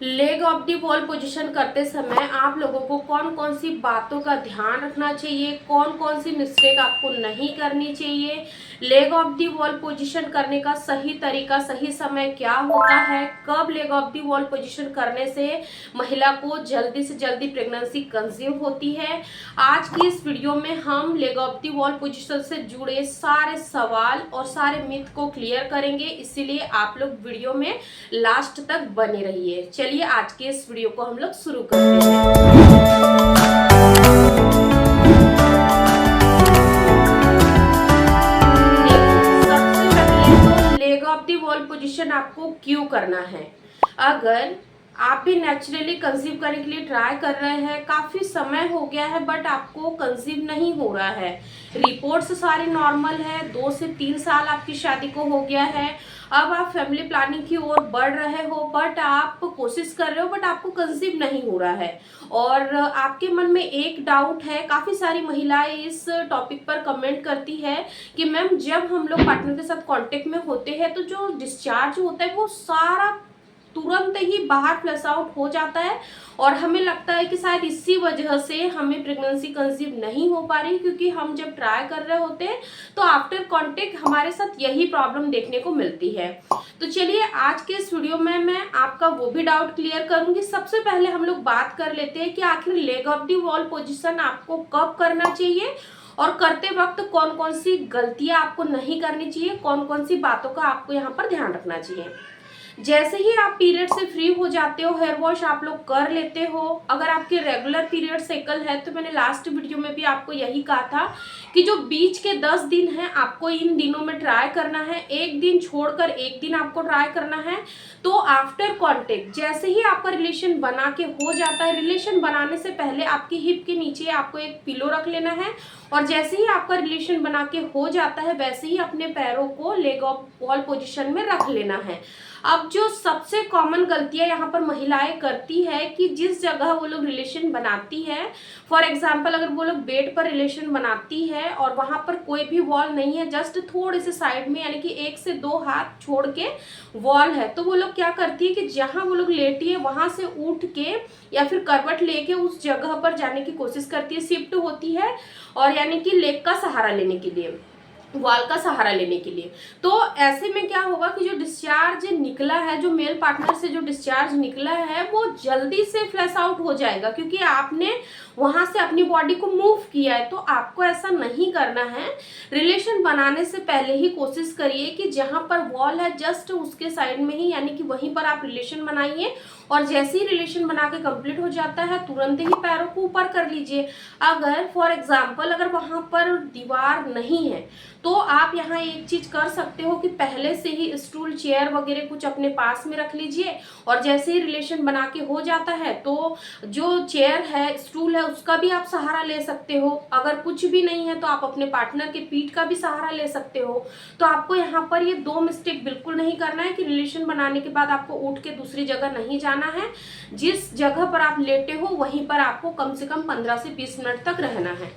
Leg of the wall position करते समय आप लोगों को कौन कौन सी बातों का ध्यान रखना चाहिए, कौन कौन सी मिस्टेक आपको नहीं करनी चाहिए, leg of the wall position करने का सही तरीका, सही समय क्या होता है, कब leg of the wall position करने से महिला को जल्दी से जल्दी प्रेगनेंसी कंसीव होती है। आज की इस वीडियो में हम leg of the wall position से जुड़े सारे सवाल और सारे मिथ को क्लियर करेंगे, इसीलिए आप लोग वीडियो में लास्ट तक बने रहिए। चलिए आज के इस वीडियो को हम लोग शुरू करते हैं। सबसे पहले तो leg of the wall position आपको क्यों करना है। अगर आप भी नेचुरली कंसीव करने के लिए ट्राई कर रहे हैं, काफी समय हो गया है बट आपको कंसीव नहीं हो रहा है, रिपोर्ट्स सारी नॉर्मल है, 2 से 3 साल आपकी शादी को हो गया है, अब आप फैमिली प्लानिंग की ओर बढ़ रहे हो बट आप कोशिश कर रहे हो बट आपको कंसीव नहीं हो रहा है और आपके मन में एक डाउट है। काफ़ी सारी महिलाएं इस टॉपिक पर कमेंट करती है कि मैम जब हम लोग पार्टनर के साथ कांटेक्ट में होते हैं तो जो डिस्चार्ज होता है वो सारा तुरंत ही बाहर फ्लश आउट हो जाता है और हमें लगता है कि शायद इसी वजह से हमें प्रेगनेंसी कंसीव नहीं हो पा रही, क्योंकि हम जब ट्राई कर रहे होते हैं तो आफ्टर कांटेक्ट हमारे साथ यही प्रॉब्लम देखने को मिलती है। तो चलिए आज के इस वीडियो में मैं आपका वो भी डाउट क्लियर करूंगी। सबसे पहले हम लोग बात कर लेते हैं कि आखिर leg of the wall position आपको कब करना चाहिए और करते वक्त कौन कौन सी गलतियां आपको नहीं करनी चाहिए, कौन कौन सी बातों का आपको यहाँ पर ध्यान रखना चाहिए। जैसे ही आप पीरियड से फ्री हो जाते हो, हेयर वॉश आप लोग कर लेते हो। अगर आपके रेगुलर पीरियड साइकिल है तो मैंने लास्ट वीडियो में भी आपको यही कहा था कि जो बीच के 10 दिन हैं आपको इन दिनों में ट्राई करना है, एक दिन छोड़कर एक दिन आपको ट्राई करना है। तो आफ्टर कॉन्टेक्ट जैसे ही आपका रिलेशन बना के हो जाता है, रिलेशन बनाने से पहले आपकी हिप के नीचे आपको एक पिलो रख लेना है और जैसे ही आपका रिलेशन बना के हो जाता है वैसे ही अपने पैरों को लेग ऑफ वॉल पोजीशन में रख लेना है। अब जो सबसे कॉमन गलतियां यहाँ पर महिलाएं करती है कि जिस जगह वो लोग रिलेशन बनाती है, फॉर एग्जाम्पल अगर वो लोग बेड पर रिलेशन बनाती है और वहां पर कोई भी वॉल नहीं है, जस्ट थोड़े से साइड में यानी कि 1 से 2 हाथ छोड़ के वॉल है, तो वो लोग क्या करती है कि जहां वो लोग लेटी है वहां से उठ के या फिर करवट लेके उस जगह पर जाने की कोशिश करती है, शिफ्ट होती है और यानी कि लेग का सहारा लेने के लिए, वॉल का सहारा लेने के लिए। तो ऐसे में क्या होगा कि जो डिस्चार्ज निकला है, जो मेल पार्टनर से जो डिस्चार्ज निकला है वो जल्दी से फ्लैश आउट हो जाएगा, क्योंकि आपने वहां से अपनी बॉडी को मूव किया है। तो आपको ऐसा नहीं करना है। रिलेशन बनाने से पहले ही कोशिश करिए कि जहां पर वॉल है जस्ट उसके साइड में ही यानी कि वहीं पर आप रिलेशन बनाइए और जैसे ही रिलेशन बना के कंप्लीट हो जाता है तुरंत ही पैरों को ऊपर कर लीजिए। अगर फॉर एग्जाम्पल अगर वहां पर दीवार नहीं है तो आप यहाँ एक चीज कर सकते हो कि पहले से ही स्टूल चेयर वगैरह कुछ अपने पास में रख लीजिए और जैसे ही रिलेशन बना के हो जाता है तो जो चेयर है, स्टूल है, उसका भी आप सहारा ले सकते हो। अगर कुछ भी नहीं है तो आप अपने पार्टनर के पीठ का भी सहारा ले सकते हो। तो आपको यहाँ पर ये 2 मिस्टेक बिल्कुल नहीं करना है कि रिलेशन बनाने के बाद आपको उठ के दूसरी जगह नहीं जाना है। जिस जगह पर आप लेटे हो वहीं पर आपको कम से कम 15 से 20 मिनट तक रहना है।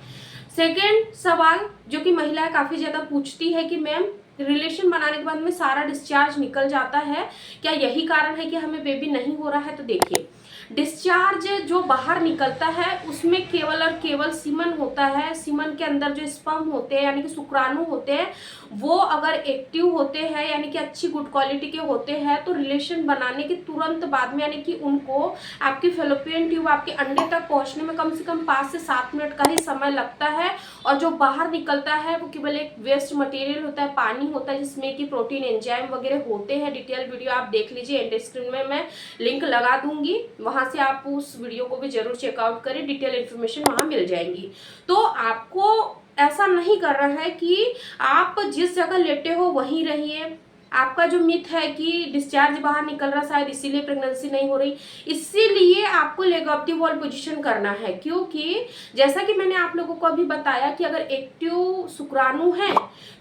सेकेंड सवाल जो कि महिलाएं काफी ज्यादा पूछती है कि मैम रिलेशन बनाने के बाद में सारा डिस्चार्ज निकल जाता है, क्या यही कारण है कि हमें बेबी नहीं हो रहा है। तो देखिए, डिस्चार्ज जो बाहर निकलता है उसमें केवल और केवल सीमन होता है। सीमन के अंदर जो स्पर्म होते हैं यानी कि शुक्राणु होते हैं वो अगर एक्टिव होते हैं यानी कि अच्छी गुड क्वालिटी के होते हैं तो रिलेशन बनाने के तुरंत बाद में यानी कि उनको आपकी फेलोपियन ट्यूब आपके अंडे तक पहुंचने में कम से कम 5 से 7 मिनट का ही समय लगता है और जो बाहर निकलता है वो केवल एक वेस्ट मटेरियल होता है, पानी होता है जिसमें कि प्रोटीन एंजाइम वगैरह होते हैं। डिटेल वीडियो आप देख लीजिए, एंड स्क्रीन में मैं लिंक लगा दूंगी, वहां से आप उस वीडियो को भी जरूर चेकआउट करें, डिटेल इन्फॉर्मेशन वहां मिल जाएंगी। तो आपको ऐसा नहीं कर रहा है कि आप जिस जगह लेटे हो वहीं रहिए। आपका जो मिथ है कि डिस्चार्ज बाहर निकल रहा शायद इसीलिए प्रेगनेंसी नहीं हो रही, इसीलिए आपको leg of the wall position करना है। क्योंकि जैसा कि मैंने आप लोगों को अभी बताया कि अगर एक्टिव शुक्राणु है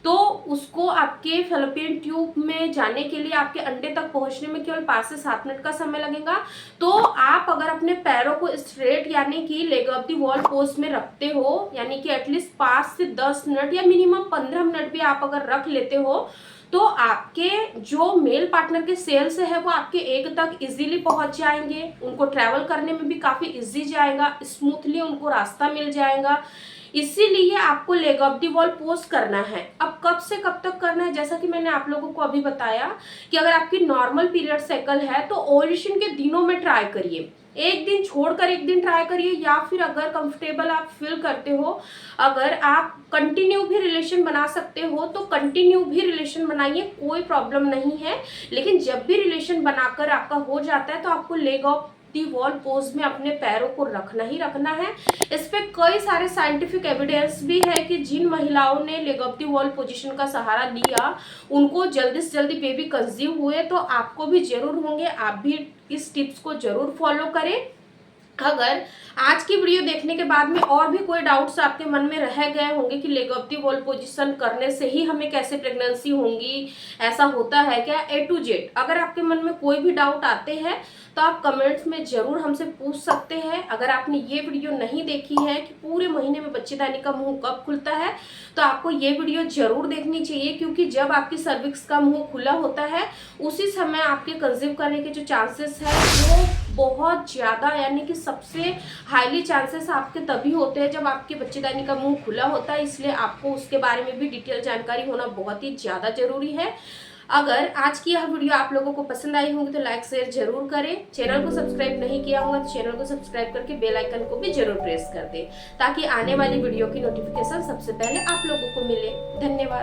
तो उसको आपके फेलोपियन ट्यूब में जाने के लिए आपके अंडे तक पहुंचने में केवल 5 से 7 मिनट का समय लगेगा। तो आप अगर अपने पैरों को स्ट्रेट यानी कि leg of the wall pose में रखते हो यानी कि एटलीस्ट 5 से 10 मिनट या मिनिमम 15 मिनट भी आप अगर रख लेते हो तो आपके जो मेल पार्टनर के सेल्स है वो आपके एग तक इजीली पहुंच जाएंगे, उनको ट्रैवल करने में भी काफ़ी इजी जाएगा, स्मूथली उनको रास्ता मिल जाएगा। इसीलिए आपको leg of the wall pose करना है। अब कब से कब तक करना है, जैसा कि मैंने आप लोगों को अभी बताया कि अगर आपकी नॉर्मल पीरियड साइकिल है तो ओव्यूलेशन के दिनों में ट्राई करिए, एक दिन छोड़कर एक दिन ट्राई करिए, या फिर अगर कंफर्टेबल आप फील करते हो, अगर आप कंटिन्यू भी रिलेशन बना सकते हो तो कंटिन्यू भी रिलेशन बनाइए, कोई प्रॉब्लम नहीं है। लेकिन जब भी रिलेशन बनाकर आपका हो जाता है तो आपको leg of the wall pose में अपने पैरों को रखना ही रखना है। इस पे कई सारे साइंटिफिक एविडेंस भी है कि जिन महिलाओं ने leg of the wall position का सहारा लिया उनको जल्दी से जल्दी बेबी कंसीव हुए, तो आपको भी जरूर होंगे। आप भी इस टिप्स को जरूर फॉलो करें। अगर आज की वीडियो देखने के बाद में और भी कोई डाउट्स आपके मन में रह गए होंगे कि leg of the wall position करने से ही हमें कैसे प्रेगनेंसी होंगी, ऐसा होता है क्या, A to Z, अगर आपके मन में कोई भी डाउट आते हैं तो आप कमेंट्स में जरूर हमसे पूछ सकते हैं। अगर आपने ये वीडियो नहीं देखी है कि पूरे महीने में बच्चेदानी का मुंह कब खुलता है, तो आपको ये वीडियो जरूर देखनी चाहिए, क्योंकि जब आपकी सर्विक्स का मुंह खुला होता है उसी समय आपके कंसीव करने के जो चांसेस है वो बहुत ज़्यादा, यानी कि सबसे हाईली चांसेस आपके तभी होते हैं जब आपके बच्चेदानी का मुंह खुला होता है। इसलिए आपको उसके बारे में भी डिटेल जानकारी होना बहुत ही ज़्यादा जरूरी है। अगर आज की यह वीडियो आप लोगों को पसंद आई होगी तो लाइक शेयर जरूर करें। चैनल को सब्सक्राइब नहीं किया होगा तो चैनल को सब्सक्राइब करके बेल आइकन को भी जरूर प्रेस कर दें, ताकि आने वाली वीडियो की नोटिफिकेशन सबसे पहले आप लोगों को मिले। धन्यवाद।